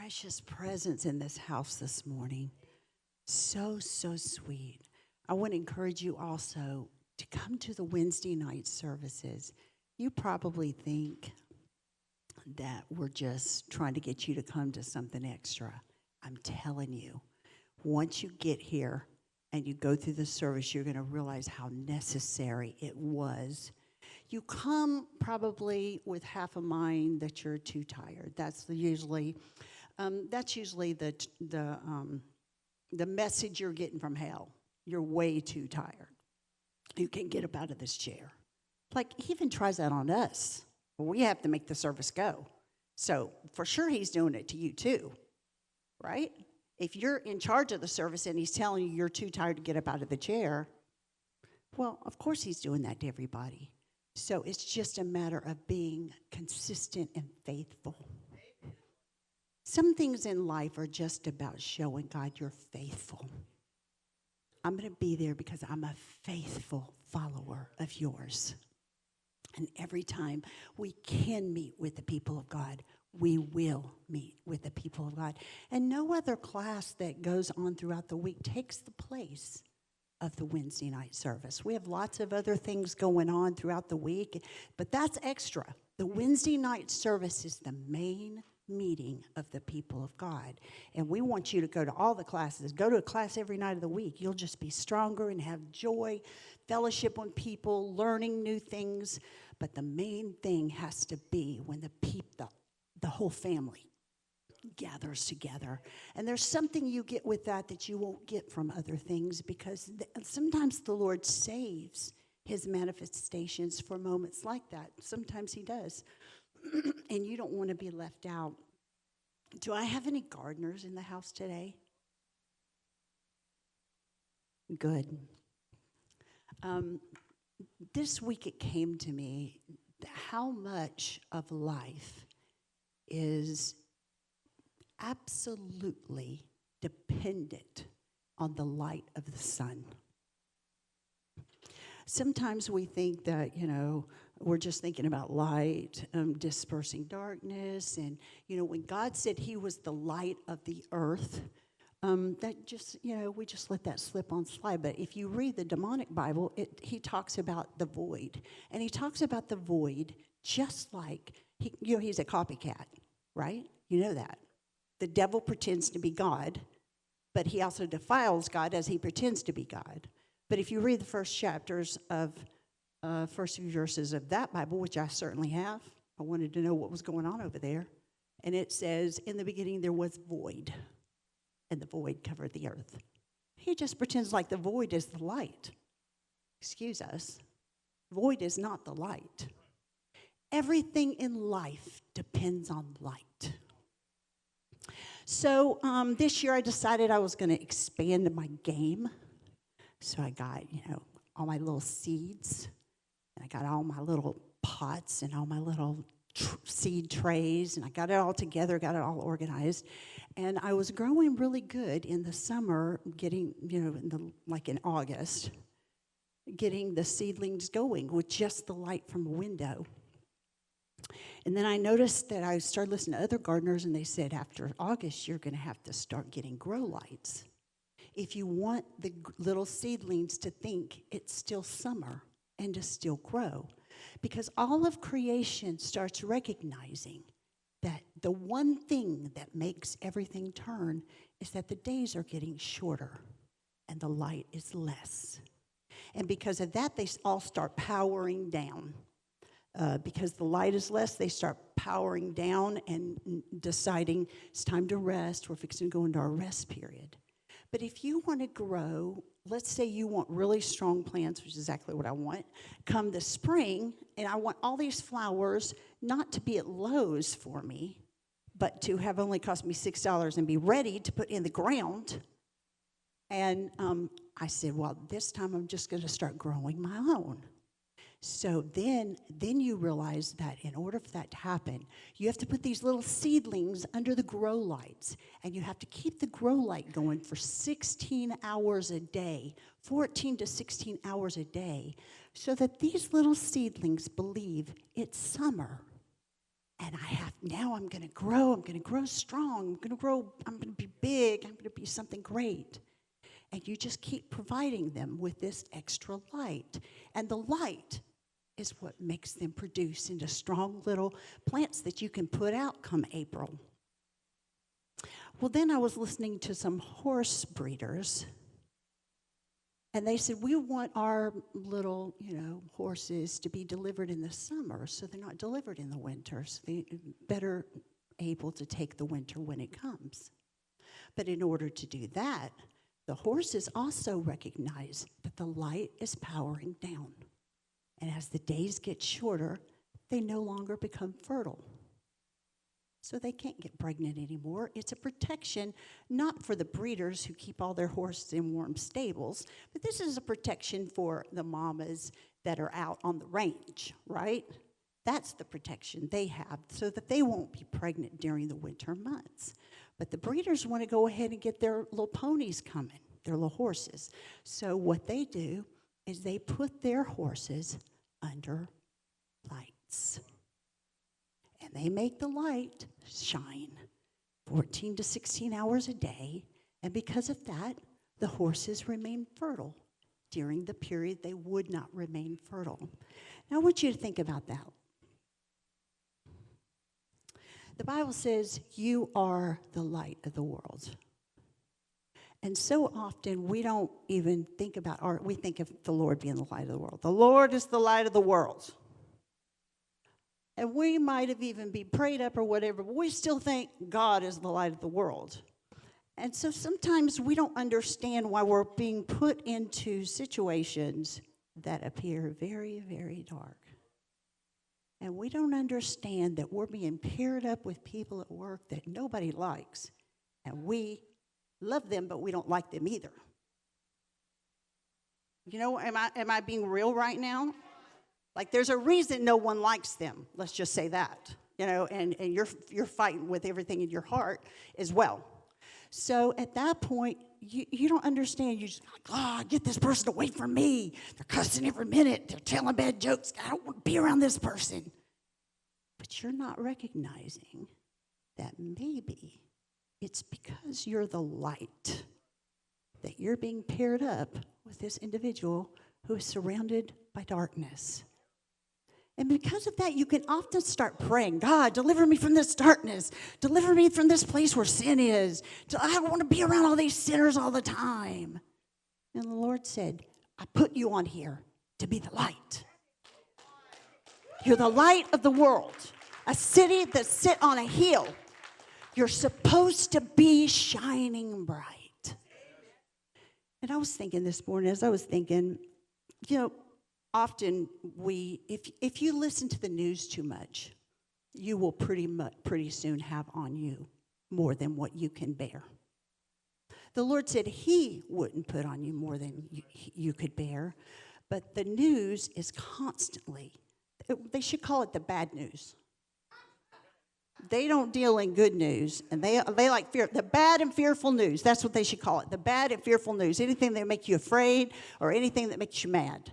precious presence in this house this morning. So, so sweet. I want to encourage you also to come to the Wednesday night services. You probably think that we're just trying to get you to come to something extra. I'm telling you, once you get here and you go through the service, you're going to realize how necessary it was. You come probably with half a mind that you're too tired. That's usually the message you're getting from hell. You're way too tired. You can't get up out of this chair. Like, he even tries that on us. We have to make the service go. So for sure he's doing it to you too, right? If you're in charge of the service and he's telling you you're too tired to get up out of the chair, well, of course he's doing that to everybody. So it's just a matter of being consistent and faithful. Some things in life are just about showing God you're faithful. I'm going to be there because I'm a faithful follower of yours. And every time we can meet with the people of God, we will meet with the people of God. And no other class that goes on throughout the week takes the place of the Wednesday night service. We have lots of other things going on throughout the week, but that's extra. The Wednesday night service is the main meeting of the people of God. And we want you to go to all the classes. Go to a class every night of the week. You'll just be stronger and have joy, fellowship with people, learning new things. But the main thing has to be when the whole family gathers together. And there's something you get with that you won't get from other things, because sometimes the Lord saves his manifestations for moments like that. Sometimes he does. And you don't want to be left out. Do I have any gardeners in the house today? Good. This week it came to me how much of life is absolutely dependent on the light of the sun. Sometimes we think that, we're just thinking about light, dispersing darkness. And, when God said he was the light of the earth, that just, we just let that slip on slide. But if you read the demonic Bible, he talks about the void. And he talks about the void just like, he's a copycat, right? You know that. The devil pretends to be God, but he also defiles God as he pretends to be God. But if you read the first chapters of first few verses of that Bible, which I certainly have, I wanted to know what was going on over there. And it says, in the beginning there was void, and the void covered the earth. He just pretends like the void is the light. Excuse us. Void is not the light. Everything in life depends on light. So this year I decided I was going to expand my game. So I got, all my little seeds, and I got all my little pots and all my little seed trays, and I got it all together, got it all organized. And I was growing really good in the summer, getting, in August, getting the seedlings going with just the light from a window. And then I noticed that I started listening to other gardeners, and they said, after August, you're going to have to start getting grow lights if you want the little seedlings to think it's still summer and to still grow. Because all of creation starts recognizing that the one thing that makes everything turn is that the days are getting shorter and the light is less. And because of that, they all start powering down. Because the light is less, they start powering down and deciding it's time to rest. We're fixing to go into our rest period. But if you want to grow, let's say you want really strong plants, which is exactly what I want, come the spring, and I want all these flowers not to be at Lowe's for me, but to have only cost me $6 and be ready to put in the ground. And I said, well, this time I'm just going to start growing my own. So then you realize that in order for that to happen, you have to put these little seedlings under the grow lights, and you have to keep the grow light going for 16 hours a day, 14 to 16 hours a day, so that these little seedlings believe it's summer And I'm going to grow. I'm going to grow strong. I'm going to be big. I'm going to be something great. And you just keep providing them with this extra light. And the light is what makes them produce into strong little plants that you can put out come April. Well, then I was listening to some horse breeders, and they said, we want our little, horses to be delivered in the summer, so they're not delivered in the winter, so they're better able to take the winter when it comes. But in order to do that, the horses also recognize that the light is powering down. And as the days get shorter, they no longer become fertile. So they can't get pregnant anymore. It's a protection, not for the breeders who keep all their horses in warm stables, but this is a protection for the mamas that are out on the range, right? That's the protection they have so that they won't be pregnant during the winter months. But the breeders want to go ahead and get their little ponies coming, their little horses. So what they do is they put their horses under lights. And they make the light shine 14 to 16 hours a day. And because of that, the horses remain fertile during the period they would not remain fertile. Now I want you to think about that. The Bible says you are the light of the world. And so often we don't even think about we think of the Lord being the light of the world. The Lord is the light of the world. And we might have even been prayed up or whatever, but we still think God is the light of the world. And so sometimes we don't understand why we're being put into situations that appear very, very dark. And we don't understand that we're being paired up with people at work that nobody likes. And we love them, but we don't like them either. Am I being real right now? Like there's a reason no one likes them. Let's just say that. And you're fighting with everything in your heart as well. So at that point, you don't understand. You just like, get this person away from me. They're cussing every minute. They're telling bad jokes. I don't want to be around this person. But you're not recognizing that maybe it's because you're the light that you're being paired up with this individual who is surrounded by darkness. And because of that, you can often start praying, God, deliver me from this darkness. Deliver me from this place where sin is. I don't want to be around all these sinners all the time. And the Lord said, I put you on here to be the light. You're the light of the world. A city that sit on a hill. You're supposed to be shining bright. And I was thinking this morning, as I was thinking, often if you listen to the news too much, you will pretty soon have on you more than what you can bear. The Lord said He wouldn't put on you more than you could bear, but the news is constantly, they should call it the bad news. They don't deal in good news, and they like fear. The bad and fearful news, that's what they should call it, the bad and fearful news. Anything that makes you afraid or anything that makes you mad.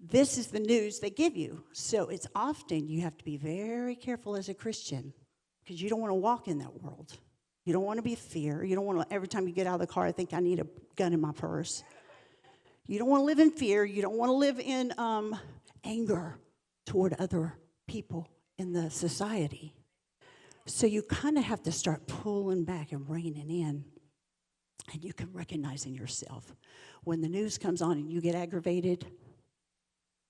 This is the news they give you. So it's often you have to be very careful as a Christian because you don't want to walk in that world. You don't want to be fear. You don't want to, every time you get out of the car, I think I need a gun in my purse. You don't want to live in fear. You don't want to live in anger toward other people in the society. So you kind of have to start pulling back and reining in. And you can recognize in yourself when the news comes on and you get aggravated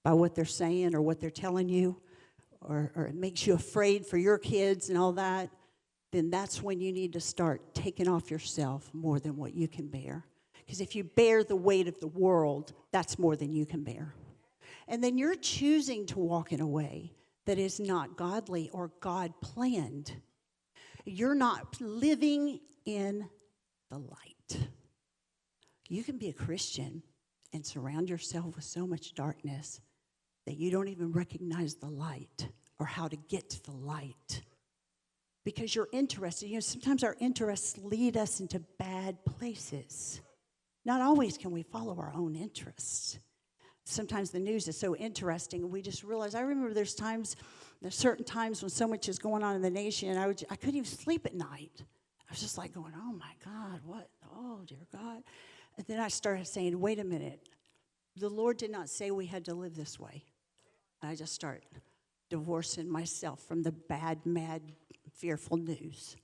by what they're saying or what they're telling you, or it makes you afraid for your kids and all that, then that's when you need to start taking off yourself more than what you can bear. Because if you bear the weight of the world, that's more than you can bear. And then you're choosing to walk in a way that is not godly or God-planned. You're not living in the light. You can be a Christian and surround yourself with so much darkness that you don't even recognize the light or how to get to the light. Because you're interested. Sometimes our interests lead us into bad places. Not always can we follow our own interests. sometimes the news is so interesting, and we just realize, I remember there's certain times when so much is going on in the nation, and I couldn't even sleep at night. I was just like going, oh my God, what? Oh, dear God. And then I started saying, wait a minute. The Lord did not say we had to live this way. I just start divorcing myself from the bad, mad, fearful news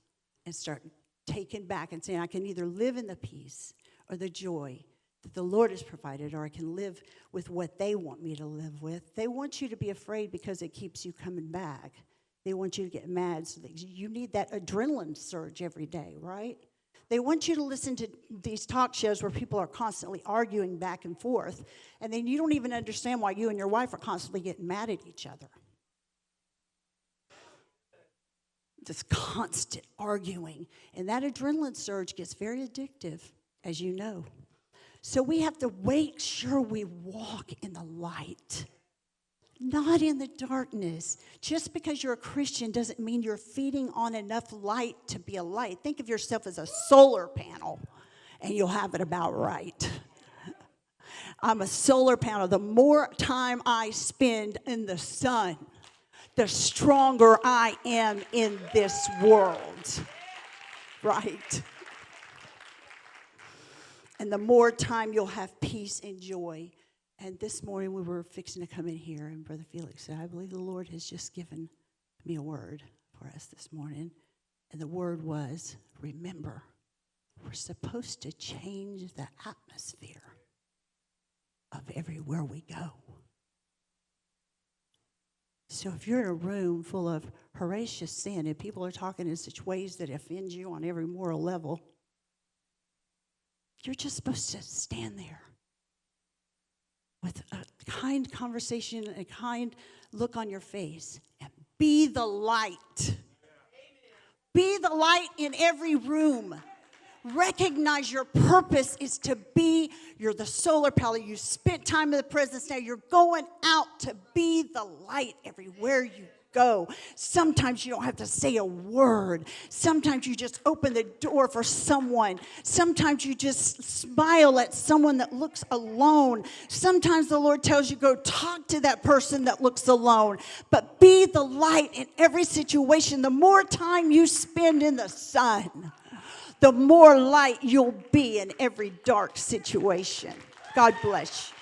and start taking back and saying I can either live in the peace or the joy that the Lord has provided, or I can live with what they want me to live with. They want you to be afraid because it keeps you coming back. They want you to get mad so that you need that adrenaline surge every day, right? They want you to listen to these talk shows where people are constantly arguing back and forth, and then you don't even understand why you and your wife are constantly getting mad at each other. This constant arguing. And that adrenaline surge gets very addictive, as you know. So we have to make sure we walk in the light, not in the darkness. Just because you're a Christian doesn't mean you're feeding on enough light to be a light. Think of yourself as a solar panel, and you'll have it about right. I'm a solar panel. The more time I spend in the sun, the stronger I am in this world, right? And the more time you'll have peace and joy. And this morning we were fixing to come in here, and Brother Felix said, I believe the Lord has just given me a word for us this morning. And the word was, remember, we're supposed to change the atmosphere of everywhere we go. So if you're in a room full of horrendous sin and people are talking in such ways that offend you on every moral level, you're just supposed to stand there with a kind conversation, a kind look on your face, and be the light. Be the light in every room. Recognize your purpose is to be, you're the solar panel. You spent time in the presence. Now you're going out to be the light everywhere you go. Sometimes you don't have to say a word. Sometimes you just open the door for someone. Sometimes you just smile at someone that looks alone. Sometimes the Lord tells you go talk to that person that looks alone. But be the light in every situation. The more time you spend in the sun, the more light you'll be in every dark situation. God bless you.